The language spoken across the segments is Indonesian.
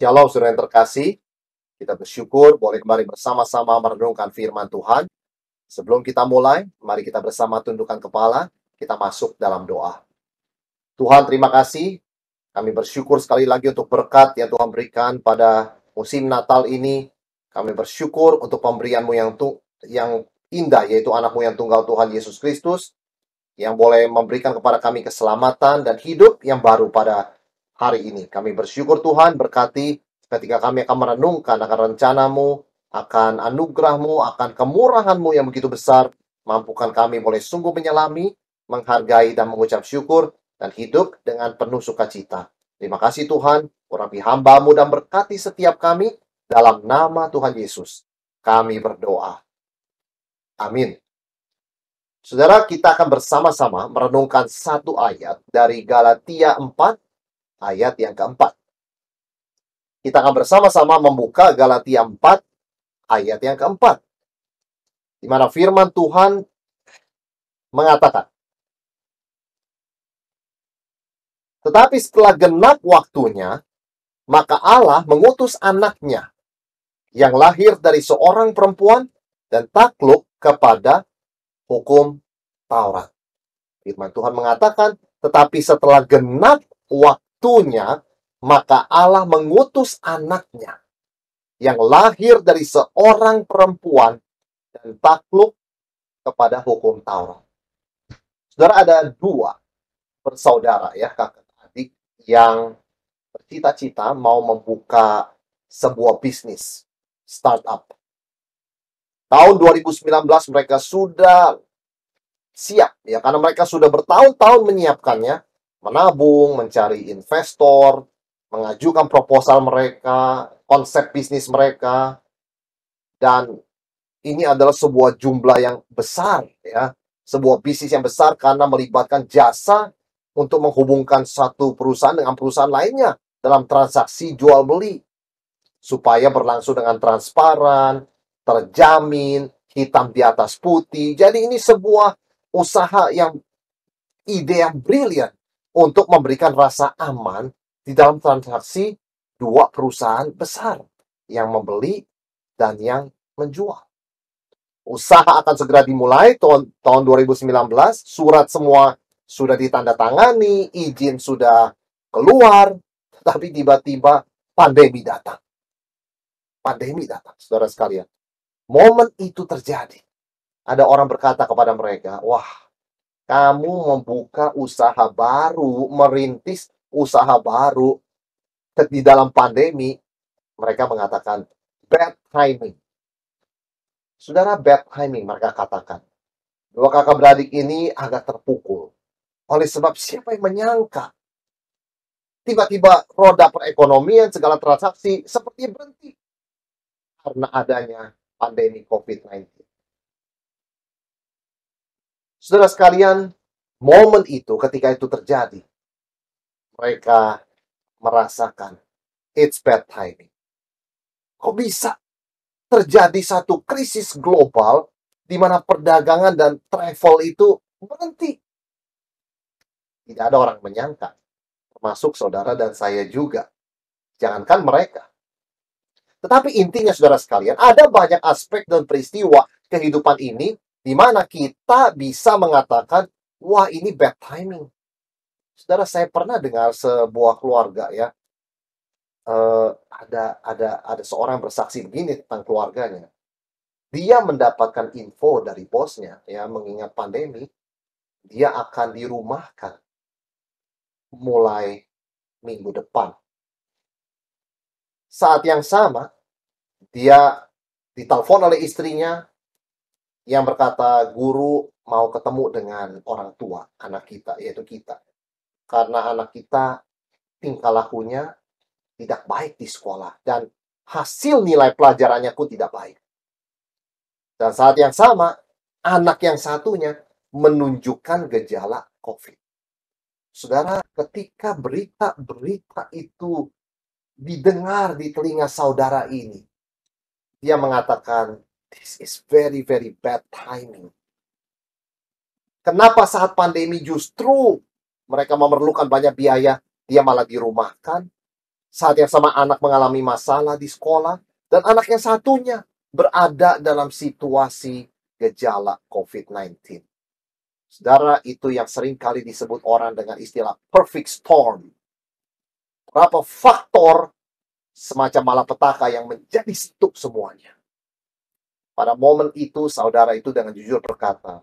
Shalom saudara yang terkasih, kita bersyukur boleh kembali bersama-sama merenungkan firman Tuhan. Sebelum kita mulai, mari kita bersama tundukkan kepala, kita masuk dalam doa. Tuhan, terima kasih. Kami bersyukur sekali lagi untuk berkat yang Tuhan berikan pada musim Natal ini. Kami bersyukur untuk pemberian-Mu yang indah, yaitu anak-Mu yang tunggal Tuhan Yesus Kristus, yang boleh memberikan kepada kami keselamatan dan hidup yang baru pada hari ini. Kami bersyukur Tuhan, berkati ketika kami akan merenungkan akan rencana-Mu, akan anugerah-Mu, akan kemurahan-Mu yang begitu besar. Mampukan kami boleh sungguh menyelami, menghargai dan mengucap syukur, dan hidup dengan penuh sukacita. Terima kasih Tuhan, urapi hamba-Mu dan berkati setiap kami, dalam nama Tuhan Yesus. Kami berdoa. Amin. Saudara, kita akan bersama-sama merenungkan satu ayat dari Galatia 4, ayat yang keempat. Kita akan bersama-sama membuka Galatia 4, ayat yang keempat. Di mana firman Tuhan mengatakan, tetapi setelah genap waktunya, maka Allah mengutus anaknya, yang lahir dari seorang perempuan dan takluk kepada hukum Taurat. Firman Tuhan mengatakan, tetapi setelah genap waktunya, maka Allah mengutus anaknya, yang lahir dari seorang perempuan dan takluk kepada hukum Taurat. Saudara, ada dua bersaudara ya, kakak adik, yang bercita-cita mau membuka sebuah bisnis, startup. Tahun 2019 mereka sudah siap, ya, karena mereka sudah bertahun-tahun menyiapkannya, menabung, mencari investor, mengajukan proposal mereka, konsep bisnis mereka, dan ini adalah sebuah jumlah yang besar, ya, sebuah bisnis yang besar karena melibatkan jasa untuk menghubungkan satu perusahaan dengan perusahaan lainnya dalam transaksi jual beli, supaya berlangsung dengan transparan, terjamin, hitam di atas putih. Jadi ini sebuah usaha ide yang brilian untuk memberikan rasa aman di dalam transaksi dua perusahaan besar yang membeli dan yang menjual. Usaha akan segera dimulai tahun 2019, surat semua sudah ditandatangani, izin sudah keluar, tapi tiba-tiba pandemi datang. Pandemi datang, saudara sekalian. Momen itu terjadi. Ada orang berkata kepada mereka, wah, kamu membuka usaha baru, merintis usaha baru di dalam pandemi. Mereka mengatakan, bad timing. Saudara, bad timing, mereka katakan. Dua kakak beradik ini agak terpukul. Oleh sebab siapa yang menyangka? Tiba-tiba roda perekonomian, segala transaksi seperti berhenti karena adanya pandemi COVID-19. Saudara sekalian, momen itu, ketika itu terjadi, mereka merasakan it's bad timing. Kok bisa terjadi satu krisis global di mana perdagangan dan travel itu berhenti? Tidak ada orang menyangka, termasuk saudara dan saya juga. Jangankan mereka. Tetapi intinya saudara sekalian, ada banyak aspek dan peristiwa kehidupan ini di mana kita bisa mengatakan, wah ini bad timing. Saudara, saya pernah dengar sebuah keluarga ya, ada seorang bersaksi begini tentang keluarganya. Dia mendapatkan info dari bosnya ya, mengingat pandemi, dia akan dirumahkan mulai minggu depan. Saat yang sama, dia ditelepon oleh istrinya yang berkata, guru mau ketemu dengan orang tua anak kita, yaitu kita. Karena anak kita tingkah lakunya tidak baik di sekolah, dan hasil nilai pelajarannya pun tidak baik. Dan saat yang sama, anak yang satunya menunjukkan gejala COVID. Saudara, ketika berita-berita itu didengar di telinga saudara ini, dia mengatakan, this is very, very bad timing. Kenapa saat pandemi justru mereka memerlukan banyak biaya, dia malah dirumahkan? Saat yang sama anak mengalami masalah di sekolah, dan anak yang satunya berada dalam situasi gejala COVID-19. Saudara, itu yang sering kali disebut orang dengan istilah perfect storm. Berapa faktor semacam malapetaka yang menjadi satu semuanya. Pada momen itu, saudara itu dengan jujur berkata,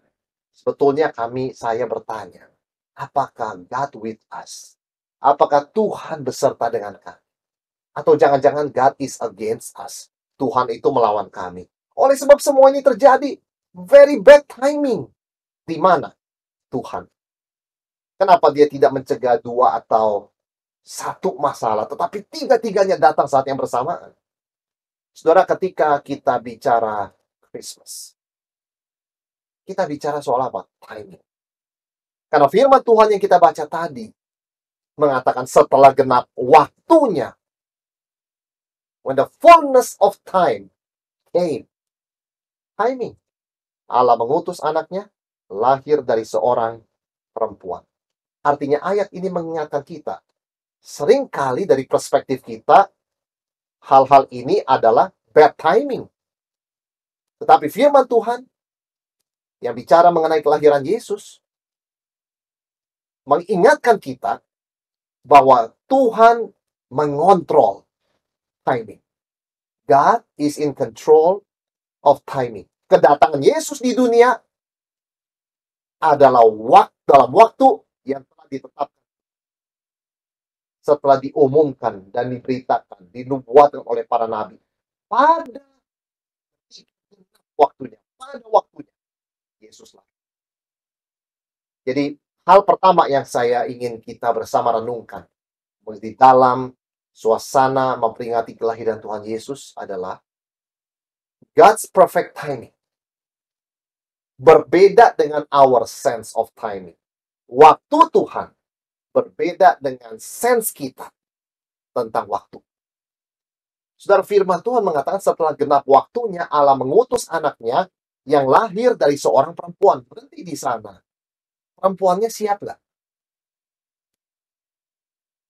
sebetulnya saya bertanya, apakah God with us? Apakah Tuhan beserta dengan kami? Atau jangan-jangan God is against us? Tuhan itu melawan kami. Oleh sebab semua ini terjadi, very bad timing. Di mana Tuhan? Kenapa dia tidak mencegah 2 atau 1 masalah, tetapi 3-tiganya datang saat yang bersamaan? Saudara, ketika kita bicara Christmas, kita bicara soal apa? Timing. Karena firman Tuhan yang kita baca tadi mengatakan setelah genap waktunya, when the fullness of time came, timing. Allah mengutus anaknya, lahir dari seorang perempuan. Artinya ayat ini mengingatkan kita, seringkali dari perspektif kita, hal-hal ini adalah bad timing. Tetapi firman Tuhan yang bicara mengenai kelahiran Yesus mengingatkan kita bahwa Tuhan mengontrol timing. God is in control of timing. Kedatangan Yesus di dunia adalah dalam waktu yang telah ditetapkan. Setelah diumumkan dan diberitakan, dinubuatkan oleh para nabi. Pada waktunya, Yesus lahir. Jadi, hal pertama yang saya ingin kita bersama renungkan di dalam suasana memperingati kelahiran Tuhan Yesus adalah God's perfect timing. Berbeda dengan our sense of timing. Waktu Tuhan berbeda dengan sense kita tentang waktu. Saudara, firman Tuhan mengatakan setelah genap waktunya Allah mengutus anaknya yang lahir dari seorang perempuan. Berhenti di sana. Perempuannya siap nggak?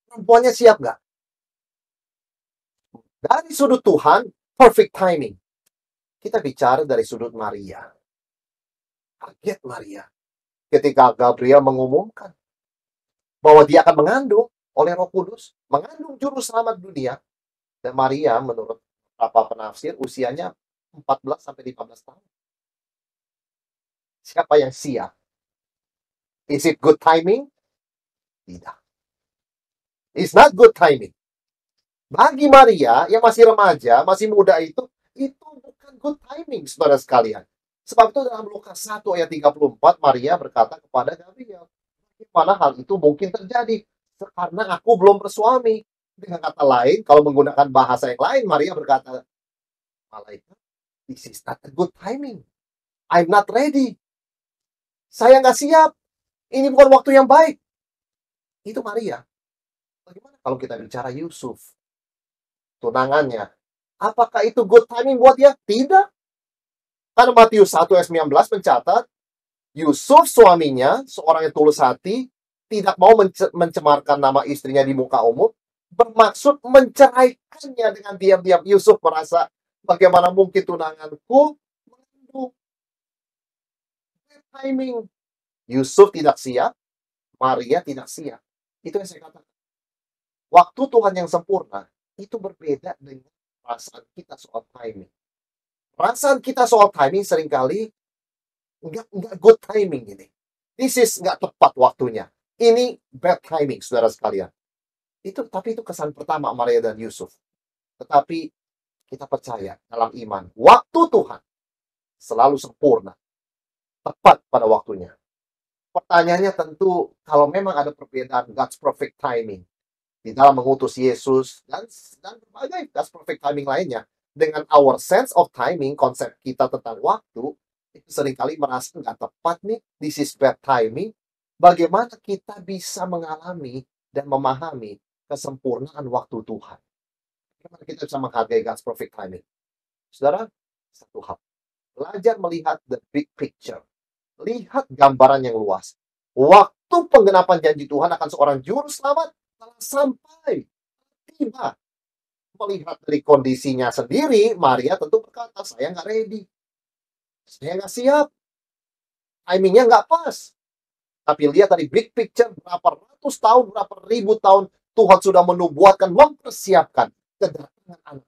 Perempuannya siap nggak? Dari sudut Tuhan, perfect timing. Kita bicara dari sudut Maria. Kaget Maria ketika Gabriel mengumumkan bahwa dia akan mengandung oleh Roh Kudus, mengandung juru selamat dunia. Dan Maria menurut beberapa penafsir usianya 14-15 tahun. Siapa yang siap? Is it good timing? Tidak. It's not good timing. Bagi Maria yang masih remaja, masih muda itu bukan good timing, saudara sekalian. Sebab itu dalam Lukas 1 ayat 34, Maria berkata kepada Gabriel, bagaimana hal itu mungkin terjadi? Karena aku belum bersuami. Dengan kata lain, kalau menggunakan bahasa yang lain, Maria berkata, malaikat, this is not a good timing. I'm not ready. Saya nggak siap. Ini bukan waktu yang baik. Itu Maria. Bagaimana kalau kita bicara Yusuf? Tunangannya. Apakah itu good timing buat dia? Tidak. Karena Matius 1 ayat 19 mencatat, Yusuf suaminya, seorang yang tulus hati, tidak mau mencemarkan nama istrinya di muka umum, bermaksud menceraikannya dengan diam-diam. Yusuf merasa, bagaimana mungkin tunanganku mengandung? Timing. Yusuf tidak siap, Maria tidak siap. Itu yang saya katakan. Waktu Tuhan yang sempurna, itu berbeda dengan perasaan kita soal timing. Perasaan kita soal timing seringkali nggak good timing ini. This is nggak tepat waktunya. Ini bad timing, saudara sekalian. Tapi itu kesan pertama Maria dan Yusuf. Tetapi kita percaya dalam iman, waktu Tuhan selalu sempurna, tepat pada waktunya. Pertanyaannya tentu, kalau memang ada perbedaan God's perfect timing di dalam mengutus Yesus dan berbagai God's perfect timing lainnya, dengan our sense of timing, konsep kita tentang waktu, itu seringkali merasa nggak tepat nih, this is bad timing. Bagaimana kita bisa mengalami dan memahami kesempurnaan waktu Tuhan? Bagaimana kita bisa menghargai God's perfect timing? Saudara, satu hal. Belajar melihat the big picture. Lihat gambaran yang luas. Waktu penggenapan janji Tuhan akan seorang juru selamat telah sampai. tiba. Melihat dari kondisinya sendiri, Maria tentu berkata, saya nggak ready. Saya nggak siap. Timingnya nggak pas. Tapi lihat dari big picture, berapa ratus tahun, berapa ribu tahun, Tuhan sudah menubuatkan, mempersiapkan kedatangan anak.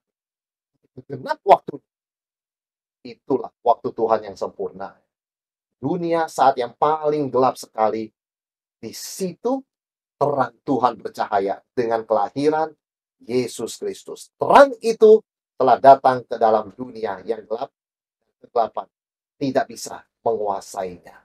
Genap waktu. Itulah waktu Tuhan yang sempurna. Dunia saat yang paling gelap sekali. Di situ terang Tuhan bercahaya dengan kelahiran Yesus Kristus. Terang itu telah datang ke dalam dunia yang gelap. Kegelapan tidak bisa menguasainya.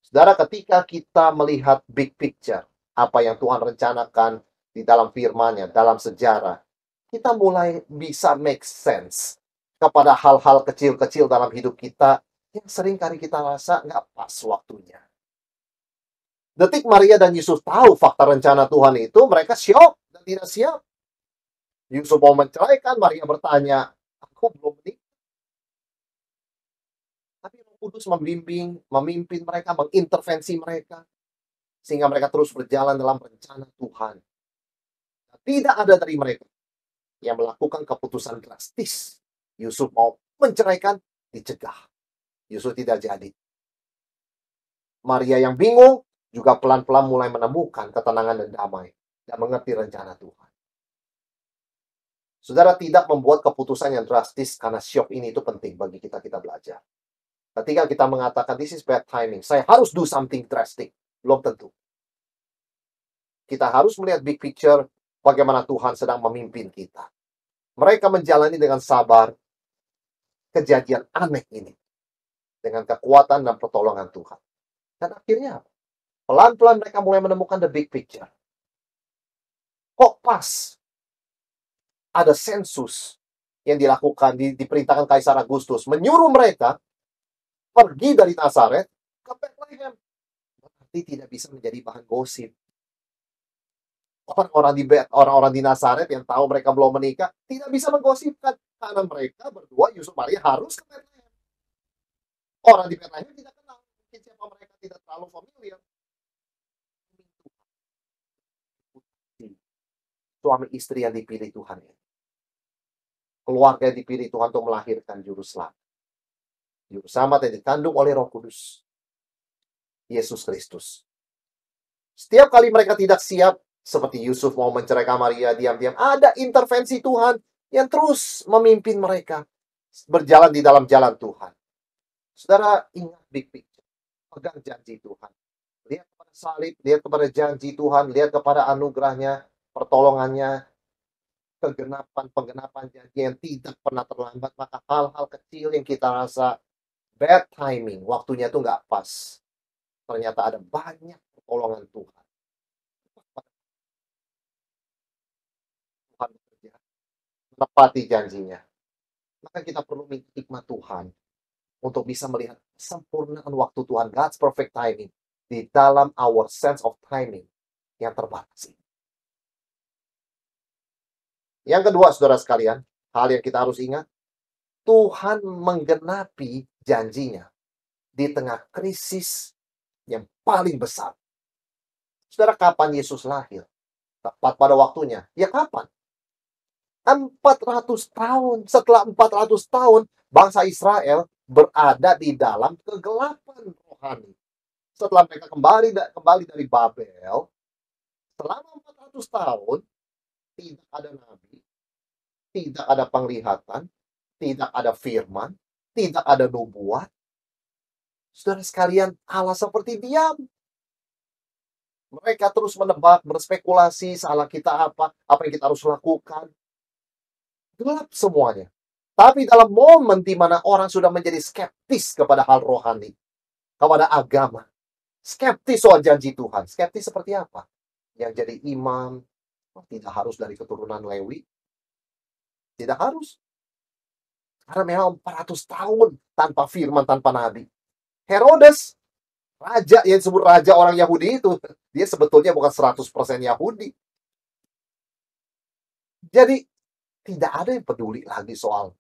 Saudara, ketika kita melihat big picture, apa yang Tuhan rencanakan di dalam firman-Nya, dalam sejarah, kita mulai bisa make sense kepada hal-hal kecil-kecil dalam hidup kita yang sering kali kita rasa nggak pas waktunya. Detik Maria dan Yusuf tahu fakta rencana Tuhan itu, mereka syok dan tidak siap. Yusuf mau menceraikan, Maria bertanya, aku belum menikah. Tapi Roh Kudus membimbing, memimpin mereka, mengintervensi mereka, sehingga mereka terus berjalan dalam rencana Tuhan. Tidak ada dari mereka yang melakukan keputusan drastis. Yusuf mau menceraikan, dicegah. Yusuf tidak jadi. Maria yang bingung, juga pelan-pelan mulai menemukan ketenangan dan damai, dan mengerti rencana Tuhan. Saudara, tidak membuat keputusan yang drastis karena syok ini itu penting bagi kita belajar. Ketika kita mengatakan, this is bad timing, saya harus do something drastic. Belum tentu. Kita harus melihat big picture, bagaimana Tuhan sedang memimpin kita. Mereka menjalani dengan sabar kejadian aneh ini. Dengan kekuatan dan pertolongan Tuhan. Dan akhirnya, pelan-pelan mereka mulai menemukan the big picture. Kok pas ada sensus yang dilakukan, diperintahkan Kaisar Agustus, menyuruh mereka pergi dari Nazaret ke Bethlehem. Berarti tidak bisa menjadi bahan gosip. Orang-orang di Nazaret yang tahu mereka belum menikah tidak bisa menggosipkan karena mereka berdua, Yusuf Maria, harus ke Bethlehem. Orang di Bethlehem tidak kenal, mungkin siapa mereka tidak terlalu familiar. Suami istri yang dipilih Tuhan ini. Keluarga yang dipilih Tuhan untuk melahirkan juru selamat. Juru selamat yang dikandung oleh Roh Kudus, Yesus Kristus. Setiap kali mereka tidak siap, seperti Yusuf mau menceraikan Maria, diam-diam ada intervensi Tuhan yang terus memimpin mereka berjalan di dalam jalan Tuhan. Saudara, ingat big picture. Pegang janji Tuhan. Lihat kepada salib, lihat kepada janji Tuhan, lihat kepada anugerahnya, pertolongannya, penggenapan janji yang tidak pernah terlambat. Maka hal-hal kecil yang kita rasa bad timing, waktunya itu nggak pas, ternyata ada banyak pertolongan Tuhan. Tuhan bekerja, menepati janjinya. Maka kita perlu minta hikmat Tuhan untuk bisa melihat sempurnaan waktu Tuhan, God's perfect timing, di dalam our sense of timing yang terbatas. Yang kedua, saudara sekalian, hal yang kita harus ingat, Tuhan menggenapi janjinya di tengah krisis yang paling besar. Saudara, kapan Yesus lahir? Tepat pada waktunya. Ya kapan? 400 tahun. Setelah 400 tahun, bangsa Israel berada di dalam kegelapan rohani. Setelah mereka kembali dari Babel, selama 400 tahun, tidak ada nabi, tidak ada penglihatan, tidak ada firman, tidak ada nubuat. Saudara sekalian, Allah seperti diam. Mereka terus menebak, berspekulasi, salah kita apa yang kita harus lakukan. Gelap semuanya. Tapi dalam momen di mana orang sudah menjadi skeptis kepada hal rohani, kepada agama, skeptis soal janji Tuhan. Skeptis seperti apa? Yang jadi imam, tidak harus dari keturunan Lewi. Tidak harus. Karena memang 400 tahun tanpa firman, tanpa nabi. Herodes, raja yang disebut raja orang Yahudi itu, dia sebetulnya bukan 100% Yahudi. Jadi, tidak ada yang peduli lagi soal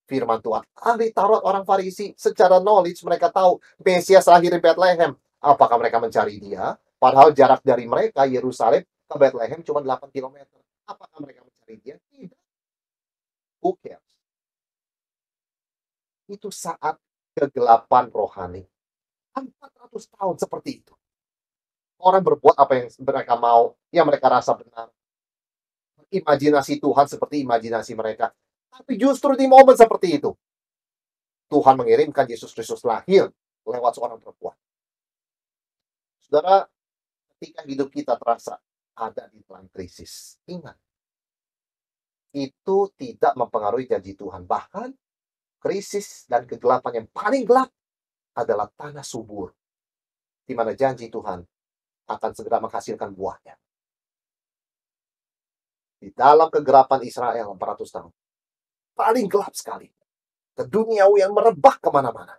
firman Tuhan. Ahli Taurat, orang Farisi, secara knowledge mereka tahu Mesias lahir di Bethlehem. Apakah mereka mencari dia? Padahal jarak dari mereka, Yerusalem, ke Bethlehem cuma 8 km. Apakah mereka mencari dia? Tidak. Who cares? Itu saat kegelapan rohani. 400 tahun seperti itu. Orang berbuat apa yang mereka mau, yang mereka rasa benar. Imajinasi Tuhan seperti imajinasi mereka. Tapi justru di momen seperti itu, Tuhan mengirimkan Yesus Kristus lahir lewat seorang perempuan. Saudara, ketika hidup kita terasa ada di dalam krisis, ingat, itu tidak mempengaruhi janji Tuhan. Bahkan, krisis dan kegelapan yang paling gelap adalah tanah subur, di mana janji Tuhan akan segera menghasilkan buahnya. Di dalam kegelapan Israel 400 tahun, paling gelap sekali. Keduniawian merebak kemana-mana.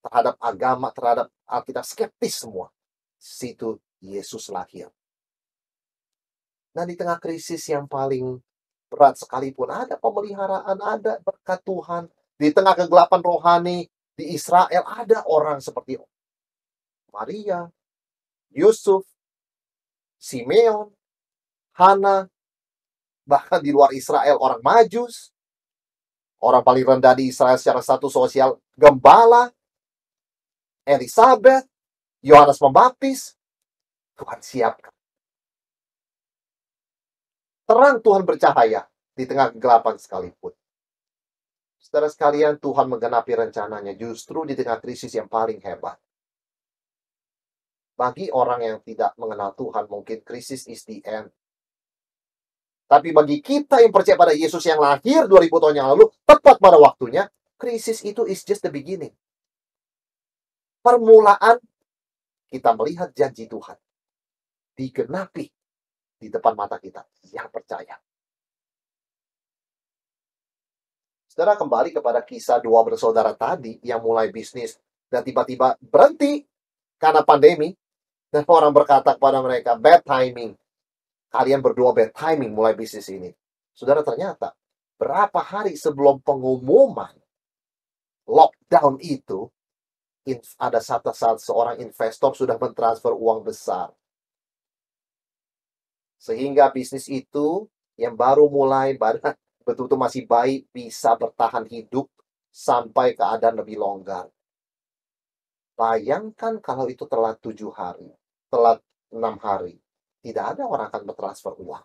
Terhadap agama, terhadap Alkitab, skeptis semua. Situ Yesus lahir. Nah, di tengah krisis yang paling berat sekalipun, ada pemeliharaan, ada berkat Tuhan. Di tengah kegelapan rohani, di Israel ada orang seperti Maria, Yusuf, Simeon, Hana, bahkan di luar Israel orang Majus, orang paling rendah di Israel secara status sosial, gembala, Elizabeth, Yohanes Pembaptis. Tuhan siapkan. Terang Tuhan bercahaya di tengah kegelapan sekalipun. Saudara sekalian, Tuhan menggenapi rencananya justru di tengah krisis yang paling hebat. Bagi orang yang tidak mengenal Tuhan, mungkin krisis is the end. Tapi bagi kita yang percaya pada Yesus yang lahir 2000 tahun yang lalu, tepat pada waktunya, krisis itu is just the beginning. Permulaan kita melihat janji Tuhan digenapi di depan mata kita yang percaya. Saudara, kembali kepada kisah dua bersaudara tadi yang mulai bisnis dan tiba-tiba berhenti karena pandemi, dan orang berkata kepada mereka, bad timing. Kalian berdua bad timing mulai bisnis ini. Saudara, ternyata berapa hari sebelum pengumuman lockdown itu, ada saat seorang investor sudah mentransfer uang besar. Sehingga bisnis itu yang baru mulai betul-betul masih baik, bisa bertahan hidup sampai keadaan lebih longgar. Bayangkan kalau itu telat 7 hari, telat 6 hari. Tidak ada orang akan bertransfer uang.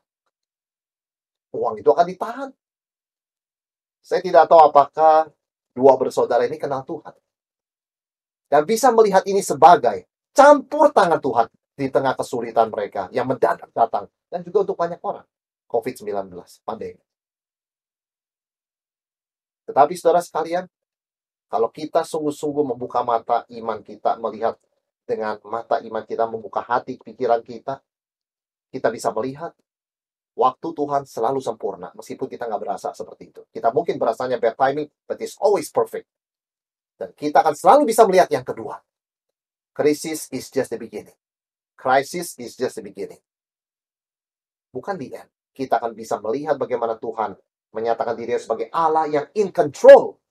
Uang itu akan ditahan. Saya tidak tahu apakah dua bersaudara ini kenal Tuhan. Dan bisa melihat ini sebagai campur tangan Tuhan di tengah kesulitan mereka yang mendadak datang. Dan juga untuk banyak orang. COVID-19, pandemi. Tetapi saudara sekalian, kalau kita sungguh-sungguh membuka mata iman kita, melihat dengan mata iman kita, membuka hati, pikiran kita, kita bisa melihat waktu Tuhan selalu sempurna, meskipun kita nggak berasa seperti itu. Kita mungkin berasanya bad timing, but it's always perfect. Dan kita akan selalu bisa melihat yang kedua. Crisis is just the beginning. Crisis is just the beginning. Bukan the end. Kita akan bisa melihat bagaimana Tuhan menyatakan dirinya sebagai Allah yang in control.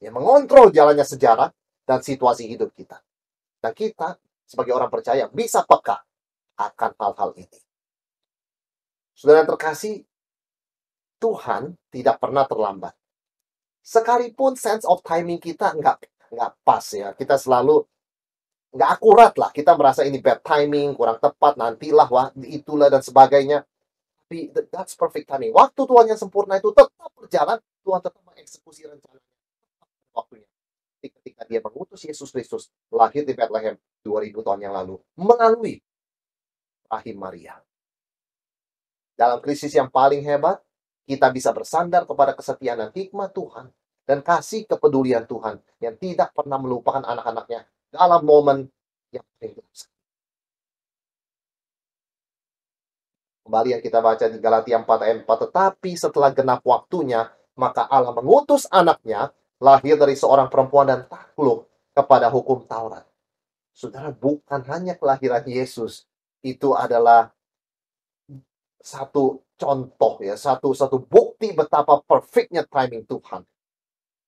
Yang mengontrol jalannya sejarah dan situasi hidup kita. Dan kita, sebagai orang percaya, bisa peka akan hal-hal ini. Saudara yang terkasih, Tuhan tidak pernah terlambat. Sekalipun sense of timing kita nggak pas ya. Kita selalu nggak akurat lah. Kita merasa ini bad timing, kurang tepat, nantilah, itulah, dan sebagainya. Tapi that's perfect timing. Waktu Tuhan yang sempurna itu tetap berjalan. Tuhan tetap mengeksekusi rencananya. Waktunya. Ketika dia mengutus Yesus Kristus lahir di Bethlehem 2000 tahun yang lalu. Melalui rahim Maria. Dalam krisis yang paling hebat, kita bisa bersandar kepada kesetiaan dan hikmat Tuhan dan kasih kepedulian Tuhan yang tidak pernah melupakan anak-anaknya dalam momen yang paling gelap. Kembali yang kita baca di Galatia 4 ayat 4, tetapi setelah genap waktunya, maka Allah mengutus anaknya lahir dari seorang perempuan dan takluk kepada hukum Taurat. Saudara, bukan hanya kelahiran Yesus, itu adalah satu contoh ya, satu bukti betapa perfectnya timing Tuhan.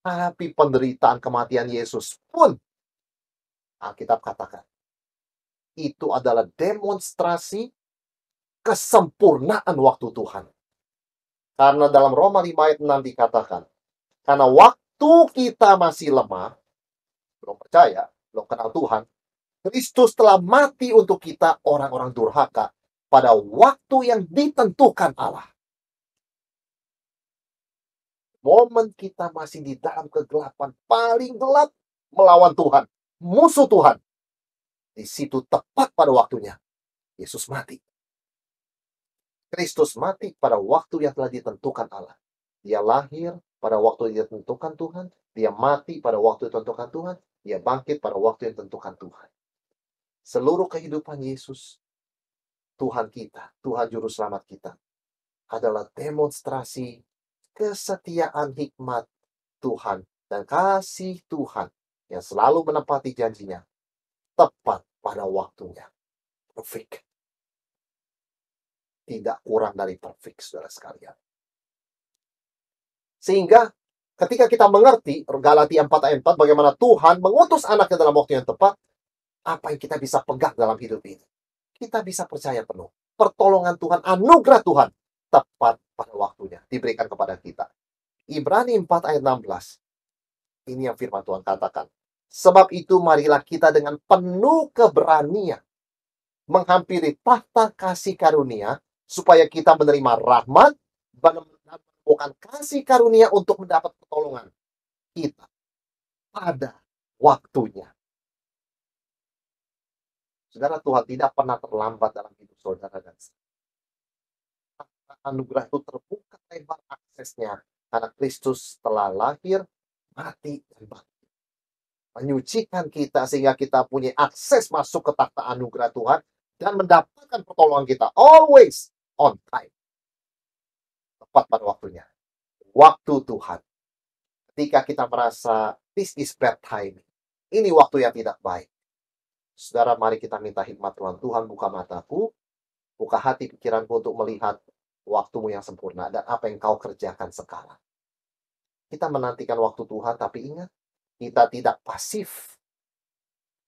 Tapi penderitaan kematian Yesus pun, Alkitab katakan, itu adalah demonstrasi kesempurnaan waktu Tuhan. Karena dalam Roma 5 ayat 6 dikatakan, karena waktu kita masih lemah, belum percaya, belum kenal Tuhan, Kristus telah mati untuk kita orang-orang durhaka pada waktu yang ditentukan Allah. Momen kita masih di dalam kegelapan paling gelap melawan Tuhan, musuh Tuhan. Di situ tepat pada waktunya, Yesus mati. Kristus mati pada waktu yang telah ditentukan Allah. Dia lahir pada waktu yang ditentukan Tuhan. Dia mati pada waktu yang ditentukan Tuhan. Dia bangkit pada waktu yang ditentukan Tuhan. Seluruh kehidupan Yesus, Tuhan kita, Tuhan Juru Selamat kita, adalah demonstrasi kesetiaan hikmat Tuhan dan kasih Tuhan yang selalu menepati janjinya tepat pada waktunya. Perfect. Tidak kurang dari perfect, saudara sekalian. Sehingga ketika kita mengerti Galatia 4 ayat 4 bagaimana Tuhan mengutus anaknya dalam waktu yang tepat, apa yang kita bisa pegang dalam hidup ini? Kita bisa percaya penuh. Pertolongan Tuhan, anugerah Tuhan tepat pada waktunya diberikan kepada kita. Ibrani 4 ayat 16. Ini yang firman Tuhan katakan. Sebab itu marilah kita dengan penuh keberanian menghampiri tahta kasih karunia supaya kita menerima rahmat dan menemukan kasih karunia untuk mendapat pertolongan kita pada waktunya. Saudara, Tuhan tidak pernah terlambat dalam hidup saudara dan saya. Anugerah itu terbuka lebar aksesnya karena Kristus telah lahir, mati, dan bangkit. Menyucikan kita sehingga kita punya akses masuk ke takhta anugerah Tuhan dan mendapatkan pertolongan kita always on time. Tepat pada waktunya. Waktu Tuhan. Ketika kita merasa this is bad timing. Ini waktu yang tidak baik. Saudara, mari kita minta hikmat Tuhan. Tuhan, buka mataku, buka hati pikiranku untuk melihat waktumu yang sempurna dan apa yang kau kerjakan sekarang. Kita menantikan waktu Tuhan, tapi ingat, kita tidak pasif.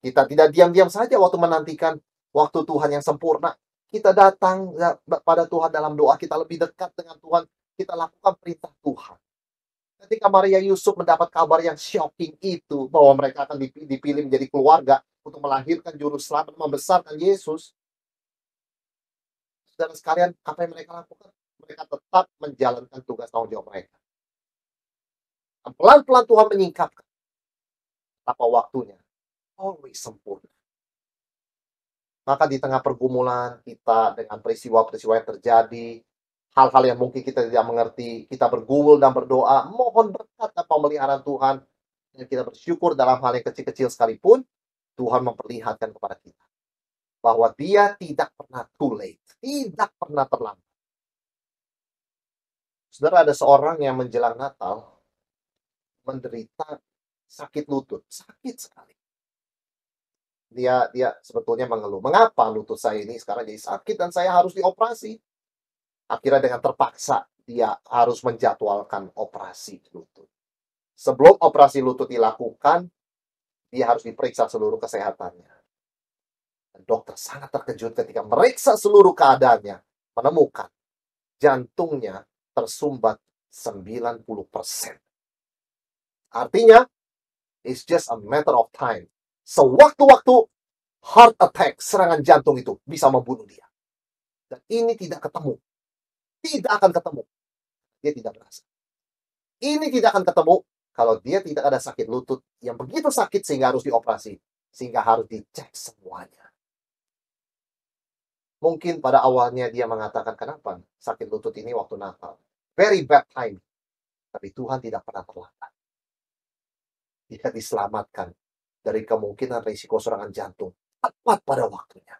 Kita tidak diam-diam saja waktu menantikan waktu Tuhan yang sempurna. Kita datang pada Tuhan dalam doa, kita lebih dekat dengan Tuhan, kita lakukan perintah Tuhan. Ketika Maria Yusuf mendapat kabar yang shocking itu, bahwa mereka akan dipilih menjadi keluarga untuk melahirkan juru selamat, membesarkan Yesus. Saudara sekalian, apa yang mereka lakukan? Mereka tetap menjalankan tugas tanggung jawab mereka. Pelan-pelan Tuhan menyingkapkan. Apa waktunya? Always sempurna. Maka di tengah pergumulan kita dengan peristiwa-peristiwa yang terjadi, hal-hal yang mungkin kita tidak mengerti, kita bergumul dan berdoa, mohon berkat dan pemeliharaan Tuhan. Dan kita bersyukur dalam hal yang kecil-kecil sekalipun, Tuhan memperlihatkan kepada kita bahwa Dia tidak pernah too late, tidak pernah terlambat. Saudara, ada seorang yang menjelang Natal menderita sakit lutut, sakit sekali. Dia sebetulnya mengeluh, mengapa lutut saya ini sekarang jadi sakit dan saya harus dioperasi. Akhirnya dengan terpaksa dia harus menjadwalkan operasi lutut. Sebelum operasi lutut dilakukan, dia harus diperiksa seluruh kesehatannya. Dan dokter sangat terkejut ketika meriksa seluruh keadaannya, menemukan jantungnya tersumbat 90%. Artinya, it's just a matter of time. Sewaktu-waktu, heart attack, serangan jantung itu bisa membunuh dia. Dan ini tidak ketemu. Tidak akan ketemu. Dia tidak merasa. Ini tidak akan ketemu kalau dia tidak ada sakit lutut yang begitu sakit sehingga harus dioperasi. Sehingga harus dicek semuanya. Mungkin pada awalnya dia mengatakan, kenapa sakit lutut ini waktu Natal? Very bad time. Tapi Tuhan tidak pernah terlambat. Dia diselamatkan dari kemungkinan risiko serangan jantung tepat pada waktunya.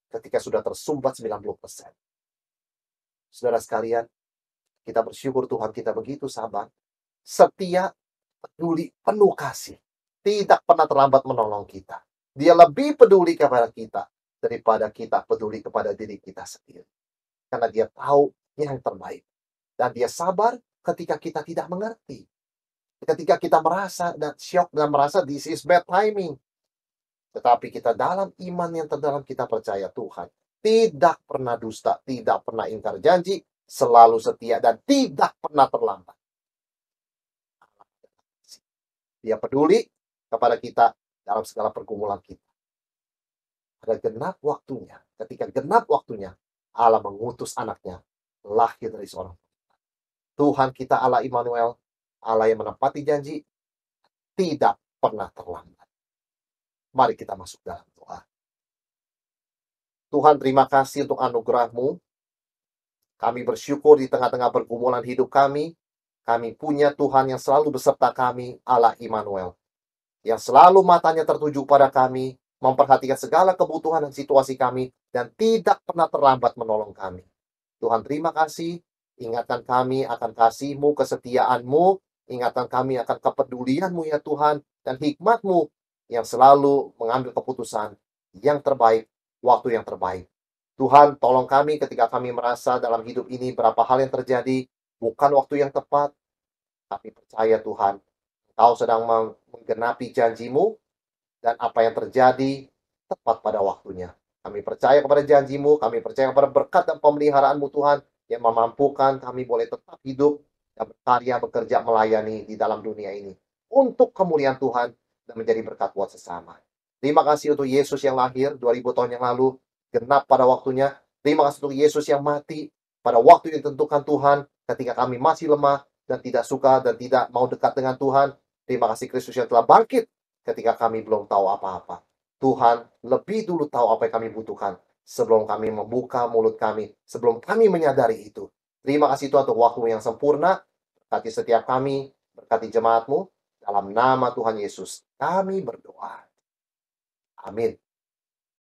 Ketika sudah tersumbat 90%. Saudara sekalian, kita bersyukur Tuhan kita begitu sabar, setia, peduli, penuh kasih. Tidak pernah terlambat menolong kita. Dia lebih peduli kepada kita daripada kita peduli kepada diri kita sendiri. Karena dia tahu yang terbaik. Dan dia sabar ketika kita tidak mengerti. Ketika kita merasa dan syok dan merasa this is bad timing. Tetapi kita dalam iman yang terdalam kita percaya Tuhan. tidak pernah dusta, tidak pernah ingkar janji, selalu setia, dan tidak pernah terlambat. Dia peduli kepada kita dalam segala pergumulan kita. Pada genap waktunya, ketika genap waktunya, Allah mengutus anaknya, lahir dari seorang. Tuhan kita Allah Immanuel, Allah yang menepati janji, tidak pernah terlambat. Mari kita masuk dalam doa. Tuhan, terima kasih untuk anugerah-Mu. Kami bersyukur di tengah-tengah pergumulan hidup kami punya Tuhan yang selalu beserta kami, Allah Immanuel, yang selalu matanya tertuju pada kami, memperhatikan segala kebutuhan dan situasi kami, dan tidak pernah terlambat menolong kami. Tuhan, terima kasih. Ingatkan kami akan kasih-Mu, kesetiaan-Mu. Ingatkan kami akan kepedulian-Mu ya Tuhan, dan hikmat-Mu yang selalu mengambil keputusan yang terbaik, waktu yang terbaik. Tuhan, tolong kami ketika kami merasa dalam hidup ini berapa hal yang terjadi, bukan waktu yang tepat, tapi percaya Tuhan, Engkau sedang menggenapi janji-Mu, dan apa yang terjadi tepat pada waktunya. Kami percaya kepada janji-Mu, kami percaya kepada berkat dan pemeliharaan-Mu Tuhan, yang memampukan kami boleh tetap hidup dan berkarya, bekerja, melayani di dalam dunia ini. Untuk kemuliaan Tuhan dan menjadi berkat buat sesama. Terima kasih untuk Yesus yang lahir 2000 tahun yang lalu, genap pada waktunya. Terima kasih untuk Yesus yang mati pada waktu yang ditentukan Tuhan, ketika kami masih lemah dan tidak suka dan tidak mau dekat dengan Tuhan. Terima kasih Kristus yang telah bangkit ketika kami belum tahu apa-apa. Tuhan lebih dulu tahu apa yang kami butuhkan sebelum kami membuka mulut kami, sebelum kami menyadari itu. Terima kasih Tuhan untuk waktu yang sempurna. Berkati setiap kami, berkati jemaat-Mu. Dalam nama Tuhan Yesus, kami berdoa. Amin.